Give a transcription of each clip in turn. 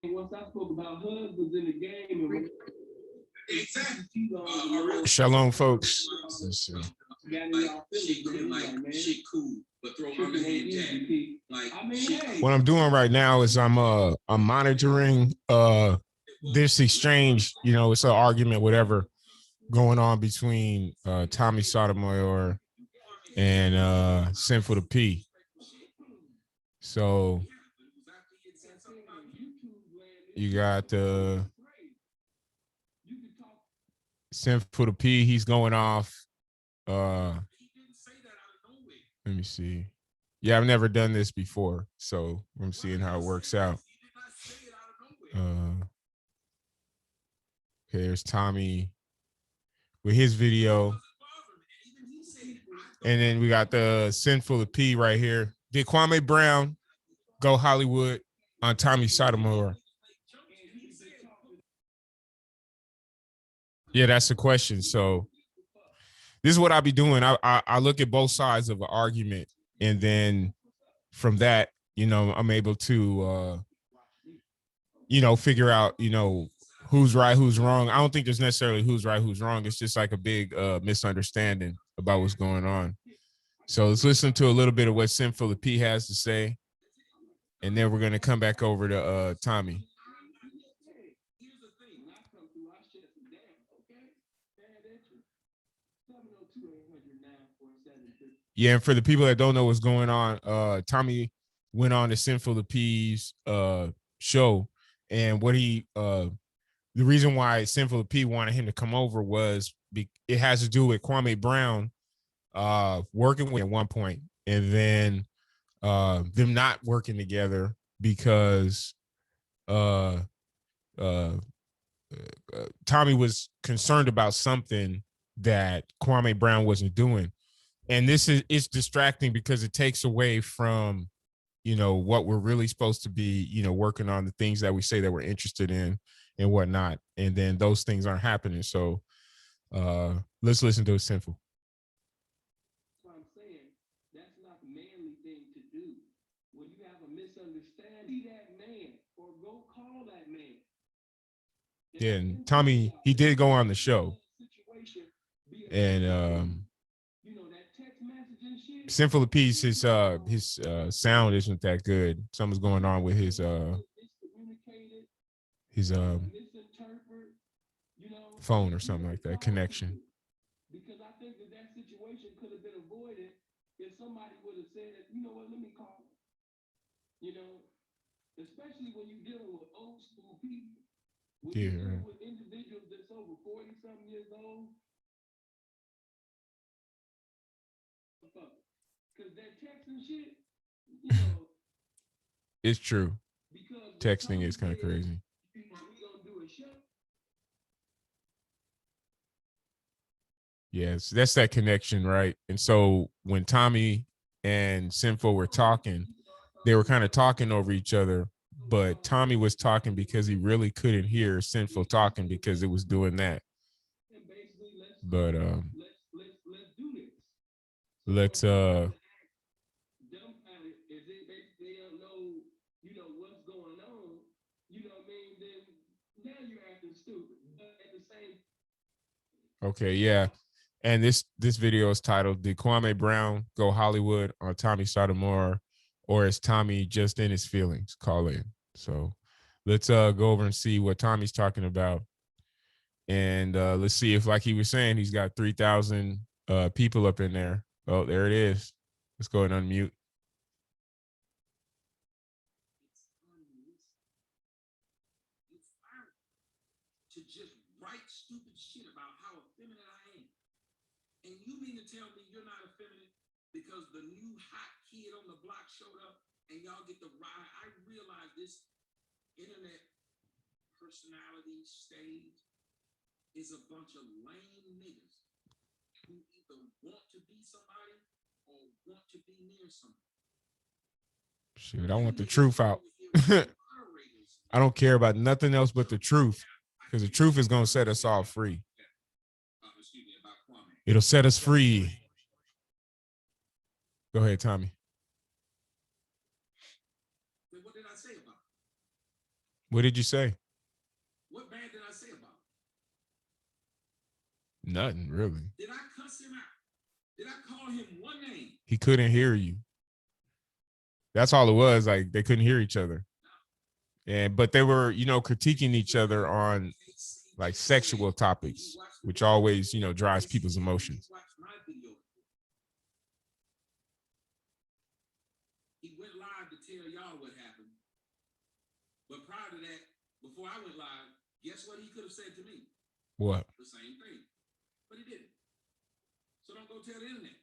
Once I spoke about husbands in the game and when Shalom, folks. What I'm doing right now is I'm monitoring this exchange. You know, it's an argument, whatever, going on between Tommy Sotomayor and Sinful the P. So you got Sinful the P. He's going off. Let me see. Yeah, I've never done this before, so I'm seeing how it works out. Okay, there's Tommy with his video. And then we got the Sinful the P right here. Did Kwame Brown go Hollywood on Tommy Sotomayor? Yeah, that's the question. So this is what I'll be doing. I look at both sides of an argument, and then from that, you know, I'm able to, you know, figure out, you know, who's right, who's wrong. I don't think there's necessarily who's right, who's wrong. It's just like a big misunderstanding about what's going on. So let's listen to a little bit of what Sinful the P has to say, and then we're going to come back over to Tommy. Yeah, and for the people that don't know what's going on, Tommy went on to Sinful the P's show, and what he the reason why Sinful the P wanted him to come over was it has to do with Kwame Brown working with at one point, and then them not working together because Tommy was concerned about something that Kwame Brown wasn't doing. And this is, it's distracting because it takes away from, you know, what we're really supposed to be, you know, working on, the things that we say that we're interested in and whatnot. And then those things aren't happening. So let's listen to it. Sinful. I'm saying that's not the manly thing to do. When you have a misunderstanding, be that man or go call that man. Yeah, and Tommy, he did go on the show. And Sinful the Piece, his sound isn't that good. Something's going on with his phone or something like that, connection. Because I think that situation could have been avoided if somebody would have said, you know what, let me call him. You know, especially when you're dealing with old school people. When you're dealing with individuals that's over 40-something years old. Because that texting shit, you know. It's true. Texting is kind of crazy. We gonna do a show. Yes, that's that connection, right? And so when Tommy and Sinful were talking, they were kind of talking over each other, but Tommy was talking because he really couldn't hear Sinful talking because it was doing that. But let's okay, yeah. And this video is titled, Did Kwame Brown Go Hollywood on Tommy Sotomayor, or is Tommy just in his feelings? Call in. So let's go over and see what Tommy's talking about. And let's see if, like he was saying, he's got 3,000 people up in there. Oh, there it is. Let's go ahead and unmute. To just write stupid shit about how effeminate I am. And you mean to tell me you're not effeminate because the new hot kid on the block showed up and y'all get the ride? I realize this internet personality stage is a bunch of lame niggas who either want to be somebody or want to be near somebody. Shit, I want the truth out. I don't care about nothing else but the truth, because the truth is going to set us all free. It'll set us free. Go ahead, Tommy. What did I say about What did you say? What bad did I say about him? Nothing really. Did I cuss him out? Did I call him one name? He couldn't hear you. That's all it was. Like they couldn't hear each other. But they were, critiquing each other on like sexual topics, which always, drives people's emotions. He went live to tell y'all what happened. But prior to that, before I went live, guess what he could have said to me? What? The same thing. But he didn't. So don't go tell the internet.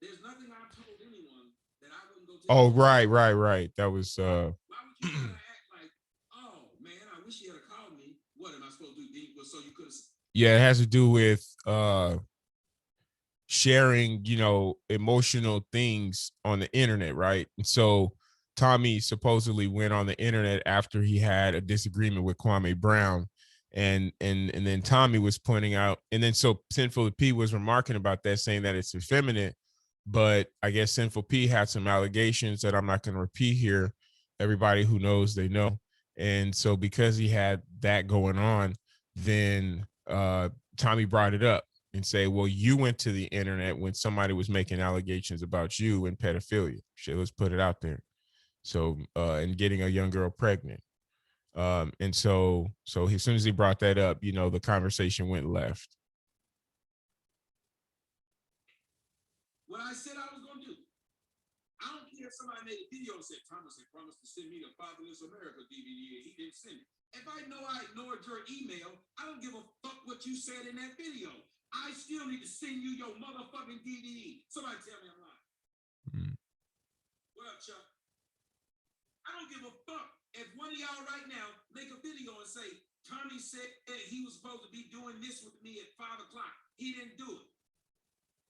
There's nothing I told anyone that I wouldn't go tell. Oh, right. That was Why would you try to act like, oh man, I wish he had called me. What am I supposed to do? So you could have. Yeah, it has to do with sharing, emotional things on the internet, right? And so Tommy supposedly went on the internet after he had a disagreement with Kwame Brown. And then Tommy was pointing out, and then so Sinful P was remarking about that, saying that it's effeminate. But I guess Sinful P had some allegations that I'm not going to repeat here. Everybody who knows, they know. And so because he had that going on, then Tommy brought it up and say, well, you went to the internet when somebody was making allegations about you and pedophilia. Shit, let's put it out there. So, and getting a young girl pregnant. And so as soon as he brought that up, the conversation went left. What I said I was going to do. I don't care if somebody made a video and said, Thomas had promised to send me the Fatherless America DVD and he didn't send it. If I know I ignored your email, I don't give a fuck what you said in that video. I still need to send you your motherfucking DVD. Somebody tell me I'm lying. What up, Chuck? I don't give a fuck if one of y'all right now make a video and say, Tommy said he was supposed to be doing this with me at 5 o'clock. He didn't do it.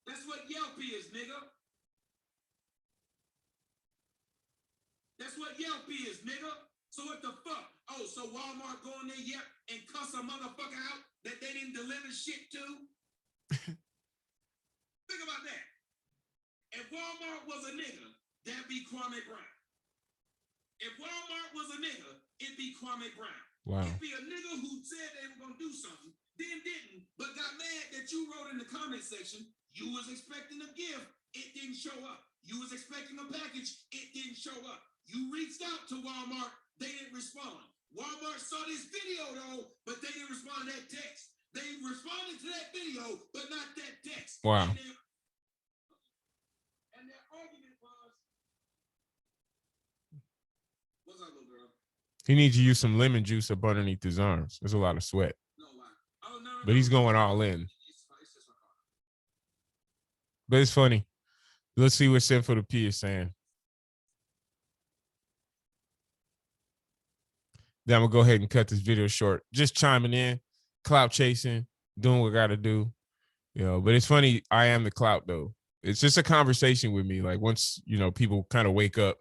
That's what Yelp is, nigga. That's what Yelp is, nigga. So what the fuck? Oh, so Walmart go in there, Yelp, and cuss a motherfucker out that they didn't deliver shit to? Think about that. If Walmart was a nigga, that'd be Kwame Brown. If Walmart was a nigga, it'd be Kwame Brown. Wow. It'd be a nigga who said they were gonna do something, then didn't, but got mad that you wrote in the comment section, you was expecting a gift, it didn't show up. You was expecting a package, it didn't show up. You reached out to Walmart, they didn't respond. Walmart saw this video though, but they didn't respond to that text. They responded to that video, but not that text. Wow. And their argument was, what's up, little girl? He needs to use some lemon juice up underneath his arms. There's a lot of sweat. No, why? Oh, no, but he's going all in. But it's funny. Let's see what Sinful P is saying. Then I'm going to go ahead and cut this video short. Just chiming in, clout chasing, doing what I got to do. But it's funny. I am the clout, though. It's just a conversation with me. Like once, people kind of wake up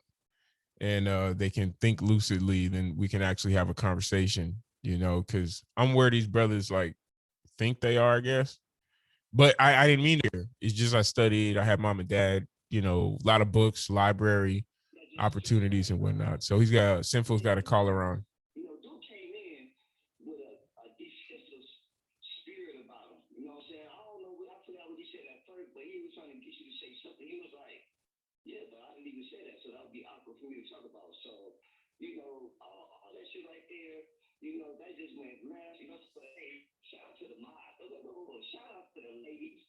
and they can think lucidly, then we can actually have a conversation, because I'm where these brothers like think they are, I guess. But I didn't mean to. It's just I studied. I had mom and dad, a lot of books, library opportunities and whatnot. So Sinful's got a caller on. Dude came in with a defensive spirit about him. You know what I'm saying? I don't know. I forgot what he said at first, but he was trying to get you to say something. He was like, yeah, but I didn't even say that, so that would be awkward for me to talk about. So, all that shit right there, that just went mass. But hey, shout out to the mob. Shout out to the ladies.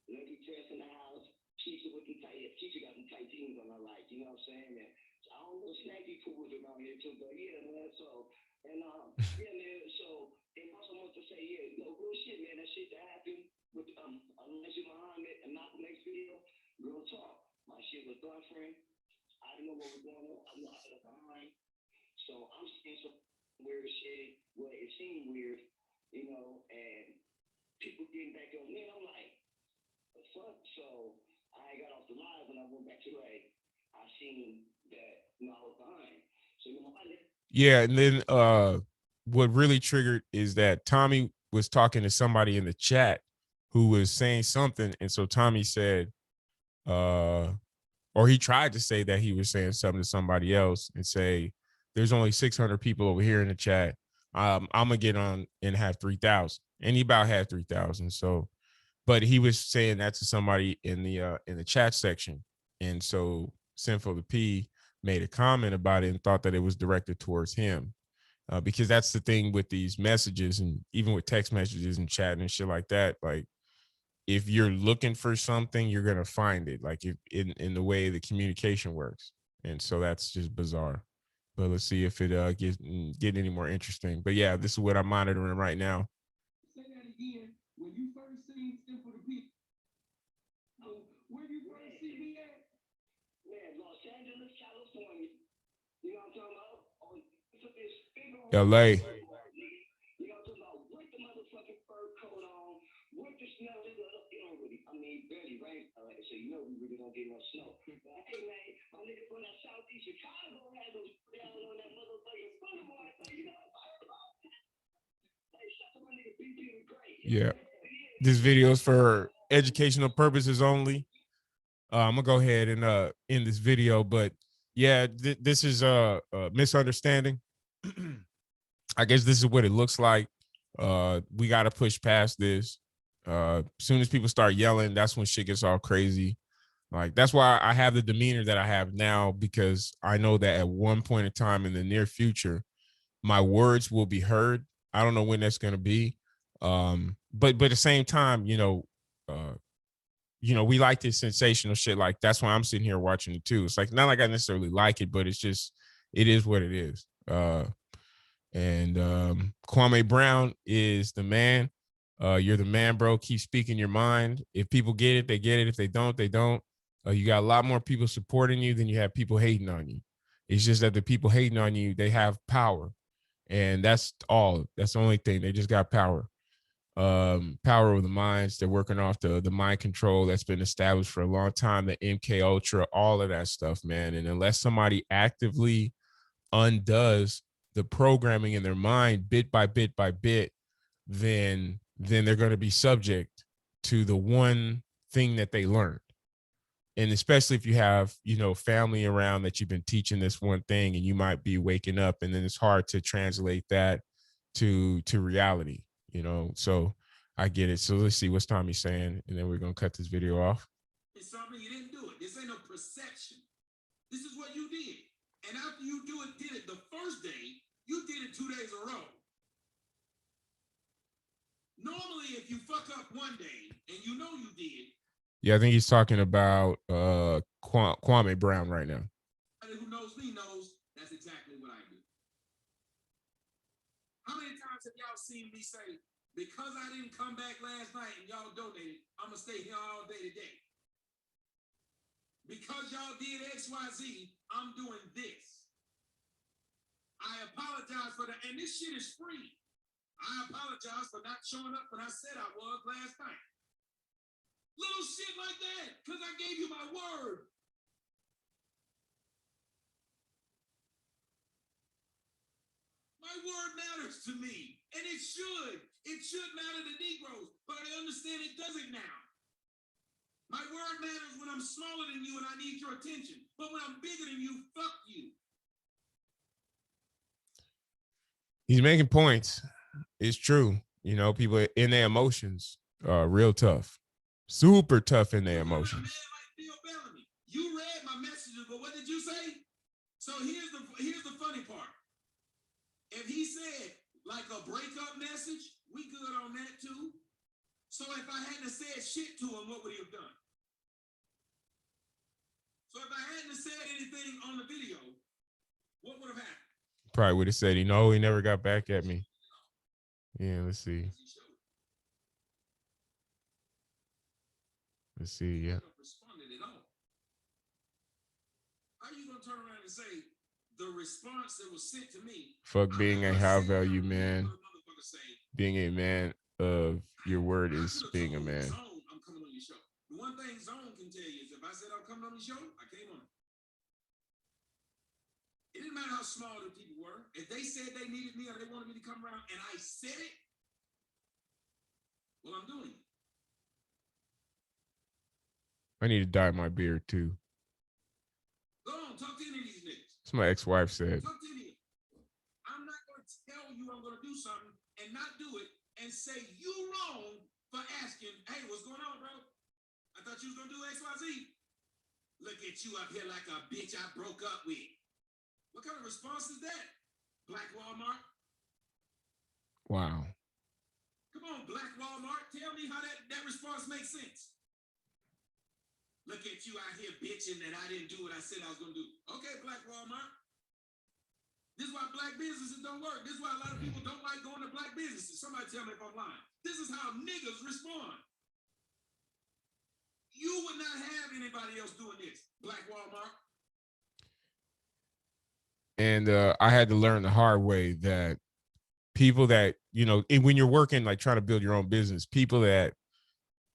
Lady dress in the house. Keisha with the tight. Keisha got some tight jeans on her life. You know what I'm saying? And I don't know snacky fools around here too, but yeah, man. So yeah, man. So and also want to say, yeah, real shit, man. That shit that happened with Elijah Muhammad and Malcolm X video. Real talk. My shit was boyfriend. I didn't know what was going on. I'm not behind. So I'm seeing some weird shit where it seemed weird, and people getting back on me. I'm like, the fuck? So I got off the live and I went back to I seen that I was behind. So yeah, and then what really triggered is that Tommy was talking to somebody in the chat who was saying something, and so Tommy said, or he tried to say that he was saying something to somebody else and say, there's only 600 people over here in the chat. I'm gonna get on and have 3,000, and he about had 3,000. So, but he was saying that to somebody in the chat section, and so Sinful the P made a comment about it and thought that it was directed towards him, because that's the thing with these messages and even with text messages and chat and shit like that. Like, if you're looking for something, you're gonna find it. Like, if in the way the communication works, and so that's just bizarre. But let's see if it get any more interesting. But yeah, this is what I'm monitoring right now. Say that again. When you first seen Simple the People, where you first see me at? Man, Los Angeles, California. You know what I'm talking about? Oh, put this big old LA. you know what I'm talking about? With the motherfucking fur coat on, with the snow, you don't really, I mean, barely rain. All right, so you know we really don't get no snow. But hey, man, my nigga from that Southeast Chicago had those down on that motherfucking boulevard. So, you know what I'm talking about? Hey, shout out to my nigga BP the Great. Yeah, this video is for educational purposes only. I'm gonna go ahead and end this video, but yeah, this is a misunderstanding. I guess this is what it looks like. We got to push past this. As soon as people start yelling, that's when shit gets all crazy. Like, that's why I have the demeanor that I have now, because I know that at one point in time in the near future, my words will be heard. I don't know when that's going to be. But at the same time, we like this sensational shit. Like, that's why I'm sitting here watching it too. It's like, not like I necessarily like it, but it's just, it is what it is. And Kwame Brown is the man. You're the man, bro. Keep speaking your mind. If people get it, they get it. If they don't, they don't. You got a lot more people supporting you than you have people hating on you. It's just that the people hating on you, they have power. And that's all. That's the only thing. They just got power. Power of the minds. They're working off the mind control that's been established for a long time, the MK Ultra, all of that stuff, man. And unless somebody actively undoes the programming in their mind bit by bit by bit, then they're going to be subject to the one thing that they learned. And especially if you have, family around that you've been teaching this one thing, and you might be waking up, and then it's hard to translate that to reality, So I get it. So let's see what's Tommy saying, and then we're going to cut this video off. It's something you didn't do it. This ain't no perception. This is what you did. And after you did it the first day, you did it 2 days in a row. Normally, if you fuck up one day and you know you did. Yeah, I think he's talking about Kwame Brown right now. Who knows me knows that's exactly what I do. How many times have y'all seen me say, because I didn't come back last night and y'all donated, I'm going to stay here all day today? Because y'all did XYZ, I'm doing this. I apologize for that. And this shit is free. I apologize for not showing up when I said I was last night. Little shit like that, because I gave you my word. My word matters to me, and it should. It should matter to Negroes, but I understand it doesn't now. My word matters when I'm smaller than you and I need your attention, but when I'm bigger than you, fuck you. He's making points. It's true. People in their emotions are real tough. Super tough in their emotions. You read my messages, but what did you say? So here's the funny part. If he said like a breakup message, we good on that too. So if I hadn't said shit to him, what would he have done? So if I hadn't said anything on the video, what would have happened? Probably would have said, he never got back at me. Yeah, let's see. Let's see, yeah. How are you gonna turn around and say the response that was sent to me? Fuck being a high value man. Being a man of your word is being a man. I'm coming on your show. The one thing Zone can tell you is if I said I'm coming on the show, I came on. It didn't matter how small the people were. If they said they needed me or they wanted me to come around and I said it, well, I'm doing it. I need to dye my beard too. Go on, talk to any of these niggas. That's what my ex-wife said. Talk to any of them. tell you I'm going to do something and not do it and say you wrong for asking, hey, what's going on, bro? I thought you was going to do XYZ. Look at you up here like a bitch I broke up with. What kind of response is that? Black Walmart? Wow. Come on, Black Walmart. Tell me how that response makes sense. Look at you out here bitching that I didn't do what I said I was going to do. Okay, Black Walmart. This is why black businesses don't work. This is why a lot of people don't like going to black businesses. Somebody tell me if I'm lying. This is how niggas respond. You would not have anybody else doing this, Black Walmart. And I had to learn the hard way that people that, you know, when you're working, like trying to build your own business, people that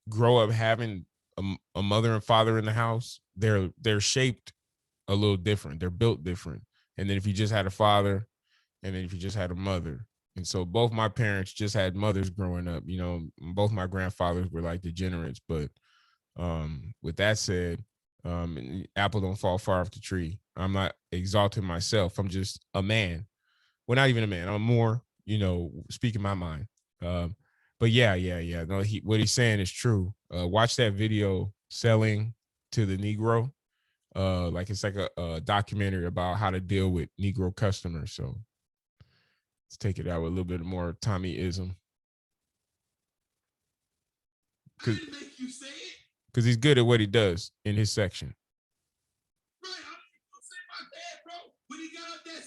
grow up having a mother and father in the house, they're shaped a little different. They're built different. And then if you just had a father, and then if you just had a mother. And so both my parents just had mothers growing up, you know, both my grandfathers were like degenerates. But with that said, apple don't fall far off the tree. I'm not exalting myself. I'm just a man. Well, not even a man. I'm more, you know, speaking my mind. But yeah. No, what he's saying is true. Watch that video, Selling to the Negro. Like it's like a documentary about how to deal with Negro customers. So let's take it out with a little bit more Tommyism. I didn't make you say it. Because he's good at what he does in his section. Right, I'm gonna say my dad, bro. When he got up that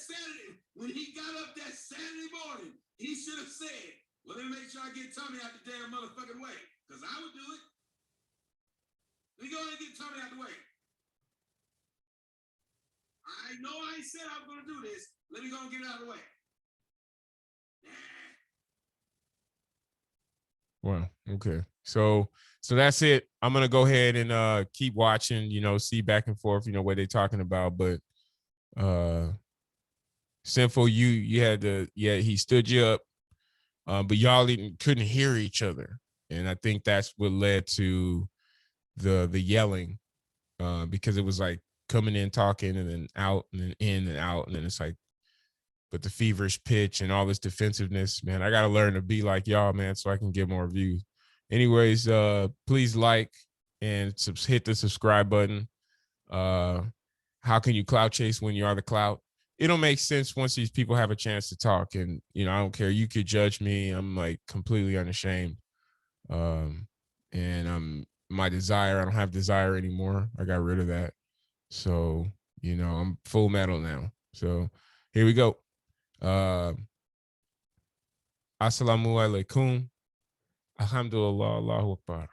Saturday morning, he should have said, well, let me make sure I get Tommy out the damn motherfucking way. Because I would do it. Let me go ahead and get Tommy out the way. I know I ain't said I was gonna do this. Let me go and get it out of the way. Wow. Okay. So that's it. I'm gonna go ahead and keep watching, you know, see back and forth, you know, what they're talking about. But Sinful, you had to, he stood you up, but y'all couldn't hear each other. And I think that's what led to the yelling, because it was like coming in talking and then out and then in and out. And then it's like, but the feverish pitch and all this defensiveness, man, I got to learn to be like y'all, man, so I can get more views. Anyways, please like and hit the subscribe button. How can you clout chase when you are the clout? It'll make sense once these people have a chance to talk. And, you know, I don't care. You could judge me. I'm like completely unashamed. And my desire, I don't have desire anymore. I got rid of that. So, you know, I'm full metal now. So here we go. Assalamu alaikum. Alhamdulillah, Allahu Akbar.